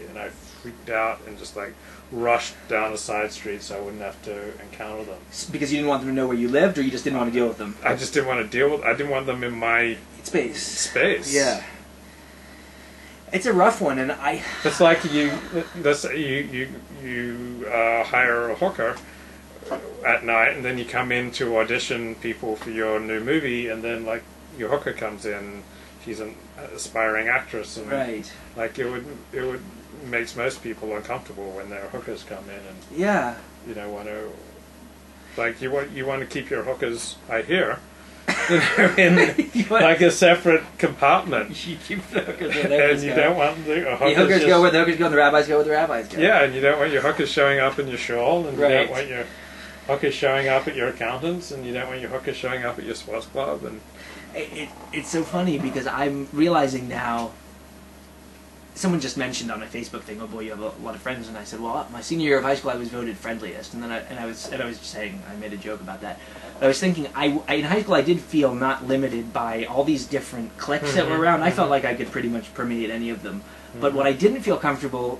and I freaked out and just like rushed down a side street so I wouldn't have to encounter them. Because you didn't want them to know where you lived, or you just didn't want to deal with them? I just didn't want to deal with. I didn't want them in my space. Yeah. It's a rough one, and It's like you hire a hooker at night, and then you come in to audition people for your new movie, and then like your hooker comes in, she's an aspiring actress, and like it would makes most people uncomfortable when their hookers come in, and you don't want to, like you want to keep your hookers, I hear, in like a separate compartment. You keep the hookers and you don't want the hookers go where the hookers go, and the rabbis go where the rabbis go. Yeah, and you don't want your hookers showing up in your shawl, and you don't want your hookers showing up at your accountant's, and you don't want your hookers showing up at your sports club. And it's so funny because I'm realizing now. Someone just mentioned on my Facebook thing, "Oh boy, you have a lot of friends," and I said, "Well, my senior year of high school, I was voted friendliest," and then I was just saying, I made a joke about that. But I was thinking, in high school, I did feel not limited by all these different cliques that were around. I felt like I could pretty much permeate any of them. But what I didn't feel comfortable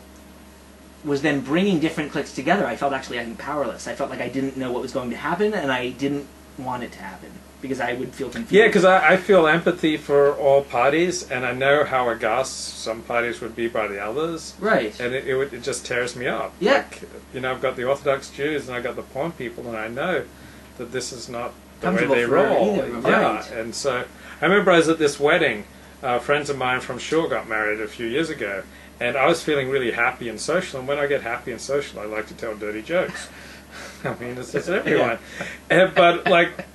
was then bringing different cliques together. I felt actually, I think, powerless. I felt like I didn't know what was going to happen, and I didn't want it to happen, because I would feel confused. Yeah, because I feel empathy for all parties, and I know how aghast some parties would be by the others. Right. And it just tears me up. Yeah. Like, you know, I've got the Orthodox Jews and I've got the porn people, and I know that this is not the way they roll. Yeah, and so I remember I was at this wedding. Friends of mine from Shul got married a few years ago, and I was feeling really happy and social, and when I get happy and social, I like to tell dirty jokes. I mean, it's everyone. But, like,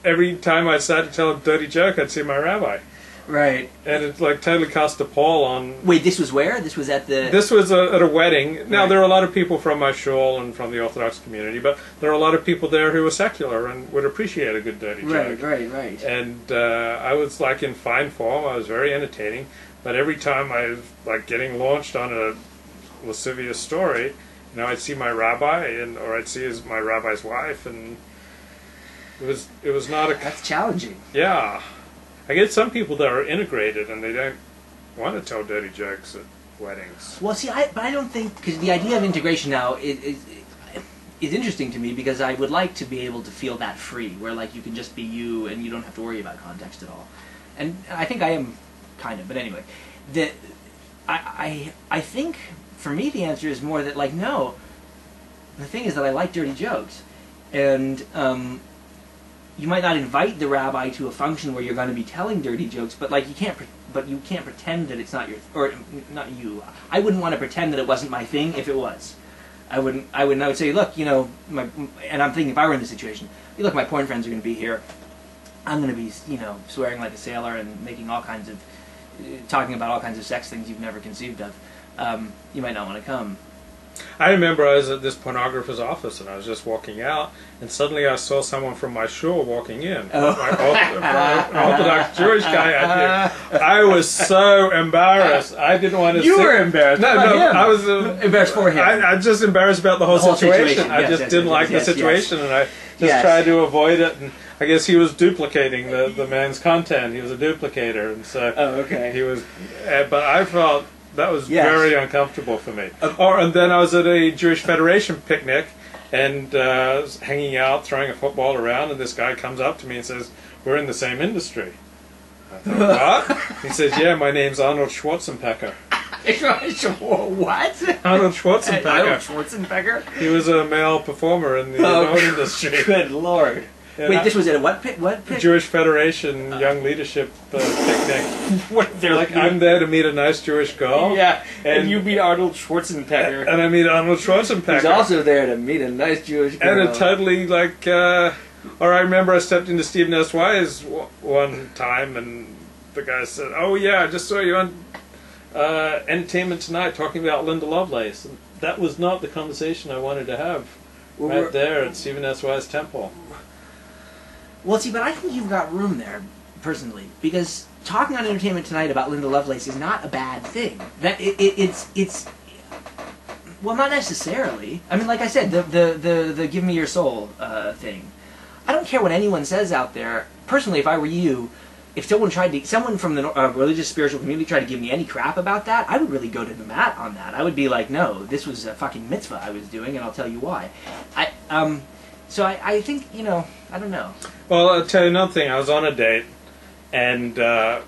every time I started to tell a dirty joke, I'd see my rabbi. Right. And it, like, totally cast a pall on... Wait, this was where? This was at the... This was at a wedding. Now, there are a lot of people from my shul and from the Orthodox community, but there are a lot of people there who are secular and would appreciate a good dirty joke. Right. And I was, like, in fine form. I was very entertaining. But every time I was, like, getting launched on a lascivious story, you know, I'd see my rabbi, or I'd see my rabbi's wife, and it was not a... That's challenging. Yeah. I get some people that are integrated, and they don't want to tell dirty jokes at weddings. Well, see, but I don't think... Because the idea of integration now is interesting to me, because I would like to be able to feel that free, where, like, you can just be you, and you don't have to worry about context at all. And I think I am, kind of, but anyway. I think... For me, the answer is more that, like, no. The thing is that I like dirty jokes. And you might not invite the rabbi to a function where you're going to be telling dirty jokes, but, like, you can't pretend that it's not your... Or, not you. I wouldn't want to pretend that it wasn't my thing if it was. I would say, look, you know... and I'm thinking, if I were in this situation, look, my porn friends are going to be here. I'm going to be, you know, swearing like a sailor and making all kinds of... talking about all kinds of sex things you've never conceived of. You might not want to come. I remember I was at this pornographer's office, and I was just walking out, and suddenly I saw someone from my shul walking in. Oh. An Orthodox Jewish guy out here. I was so embarrassed. I didn't want to You were embarrassed. No, I was embarrassed for him. I was just embarrassed about the whole situation. Yes, I just didn't like the situation, and I just tried to avoid it. And I guess he was duplicating the man's content. He was a duplicator, and so he was. But I felt that was very uncomfortable for me. And then I was at a Jewish Federation picnic, and hanging out, throwing a football around, and this guy comes up to me and says, "We're in the same industry." I thought, what? He says, "Yeah, my name's Arnold Schwarzenegger." What? Arnold Schwarzenegger. Arnold Schwarzenegger? He was a male performer in the porn industry. Good Lord. Yeah, wait, this was at a what picnic? Jewish Federation Young Leadership picnic. What? Like, I'm there to meet a nice Jewish girl. Yeah, and you meet Arnold Schwarzenegger. And I meet Arnold Schwarzenegger. He's also there to meet a nice Jewish girl. And it totally, like, or I remember I stepped into Stephen S. Wise one time, and the guy said, "Oh yeah, I just saw you on Entertainment Tonight talking about Linda Lovelace." And that was not the conversation I wanted to have right there at Stephen S. Wise Temple. Well, see, but I think you've got room there, personally, because talking on Entertainment Tonight about Linda Lovelace is not a bad thing. That it's well, not necessarily. I mean, like I said, the "Give Me Your Soul" thing. I don't care what anyone says out there. Personally, if I were you, if someone from the religious spiritual community tried to give me any crap about that, I would really go to the mat on that. I would be like, no, this was a fucking mitzvah I was doing, and I'll tell you why. So I think, I don't know. Well, I'll tell you another thing. I was on a date and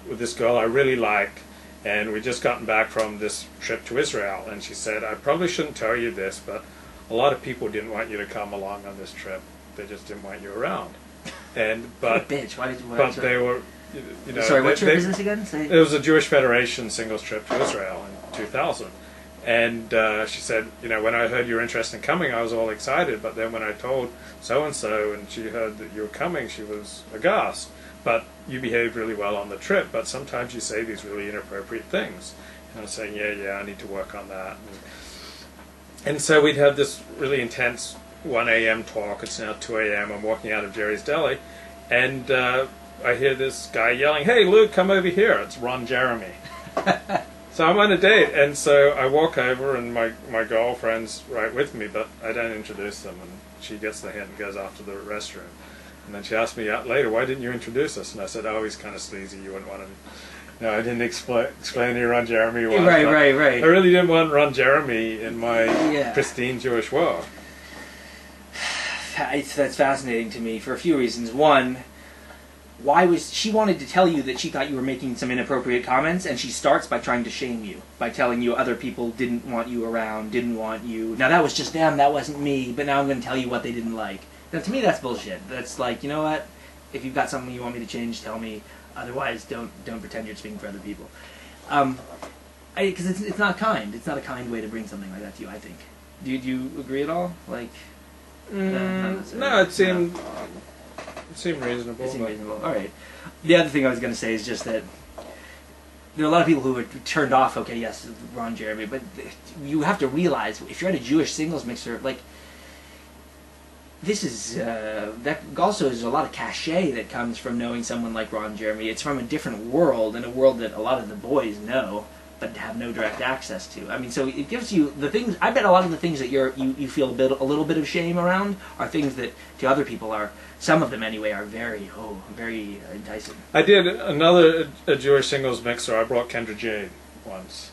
with this girl I really liked, and we'd just gotten back from this trip to Israel, and she said, I probably shouldn't tell you this, but a lot of people didn't want you to come along on this trip. They just didn't want you around. But bitch, why did you? But they were, Sorry, what trip is this again? It was a Jewish Federation singles trip to Israel in 2000, and she said, when I heard you were interested in coming, I was all excited. But then when I told so and so, and she heard that you were coming, she was aghast. But you behaved really well on the trip. But sometimes you say these really inappropriate things. And I was saying, yeah, I need to work on that. And so we'd have this really intense 1 a.m. talk. It's now 2 a.m. I'm walking out of Jerry's Deli, and I hear this guy yelling, "Hey, Luke, come over here." It's Ron Jeremy. So I'm on a date, and so I walk over, and my girlfriend's right with me, but I don't introduce them, and she gets the hint and goes off to the restroom. And then she asked me out later, "Why didn't you introduce us?" And I said, "Oh, he's kind of sleazy. You wouldn't want to." No, I didn't explain who Ron Jeremy was. Right. I really didn't want Ron Jeremy in my pristine Jewish world. That's fascinating to me for a few reasons. One, she wanted to tell you that she thought you were making some inappropriate comments, and she starts by trying to shame you, by telling you other people didn't want you around, didn't want you. Now that was just them, that wasn't me, but now I'm going to tell you what they didn't like. Now to me that's bullshit. That's like, you know what? If you've got something you want me to change, tell me. Otherwise, don't pretend you're speaking for other people. Because it's not kind. It's not a kind way to bring something like that to you, I think. Do you agree at all? Like, no, it seemed reasonable. It seemed reasonable. All right. The other thing I was going to say is just that there are a lot of people who are turned off. Okay, yes, Ron Jeremy, but you have to realize if you're at a Jewish singles mixer, like. This is, that also is a lot of cachet that comes from knowing someone like Ron Jeremy. It's from a different world, and a world that a lot of the boys know, but have no direct access to. I mean, so it gives you the things, I bet a lot of the things that you feel a little bit of shame around are things that to other people are, some of them anyway, are very enticing. I did a Jewish singles mixer. I brought Kendra Jade once.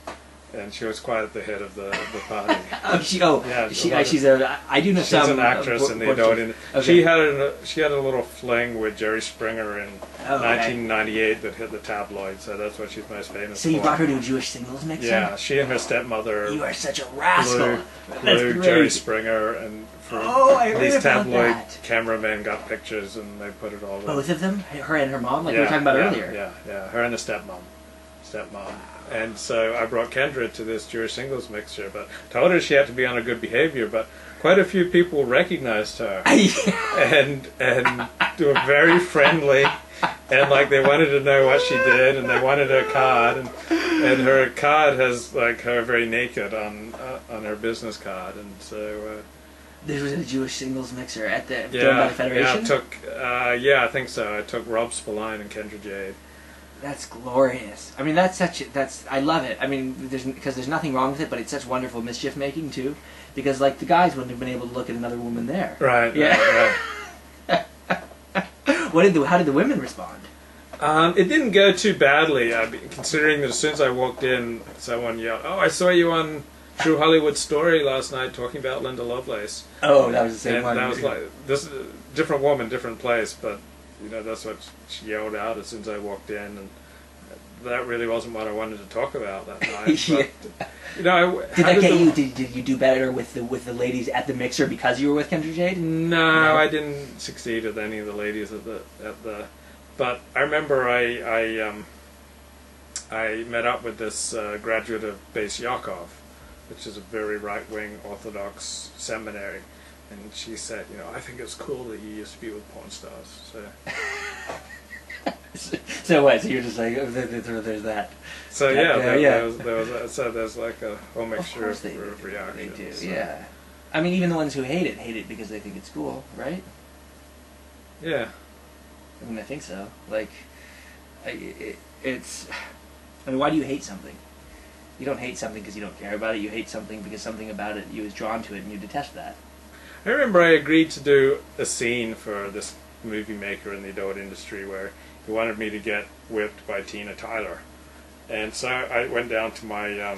And she was quite at the head of the party. She's I do know she's some. She's an actress in the adult. Okay. She had a little fling with Jerry Springer in 1998 that hit the tabloids. So that's what she's most famous for. So you brought her to a Jewish singles mixer? Yeah, she and her stepmother. You are such a rascal. Blew Jerry Springer, and these tabloid cameramen got pictures and they put it all. Both of them, her and her mom, like we were talking about earlier. Yeah, her and the stepmom. And so I brought Kendra to this Jewish singles mixture, but told her she had to be on a good behavior, but quite a few people recognized her and they were very friendly, and like they wanted to know what she did, and they wanted her card, and her card has like her very naked on her business card, and so this was a Jewish singles mixer at the Federation? Yeah, I think so. I took Rob Spillane and Kendra Jade. That's glorious. I mean, I love it. I mean, because there's nothing wrong with it, but it's such wonderful mischief making too. Because like the guys wouldn't have been able to look at another woman there. Right. Yeah. Right. How did the women respond? It didn't go too badly. Considering that as soon as I walked in, someone yelled, "Oh, I saw you on True Hollywood Story last night talking about Linda Lovelace." Oh, that was the same and one. And I was like, "This different woman, different place," but. That's what she yelled out as soon as I walked in, and that really wasn't what I wanted to talk about that night. But, did that get you? Did you do better with the ladies at the mixer because you were with Kendra Jade? No, I didn't succeed with any of the ladies at the. But I remember I met up with this graduate of Beis Yaakov, which is a very right-wing Orthodox seminary. And she said, I think it's cool that you used to be with porn stars. So, so what? So you're just like, there's that. So there was there's like a whole mixture of reactions. They do, yeah. I mean, even the ones who hate it because they think it's cool, right? Yeah. I mean, I think so. Like, it's. I mean, why do you hate something? You don't hate something because you don't care about it. You hate something because something about it you was drawn to it, and you detest that. I remember I agreed to do a scene for this movie maker in the adult industry where He wanted me to get whipped by Tina Tyler. And so I went down to my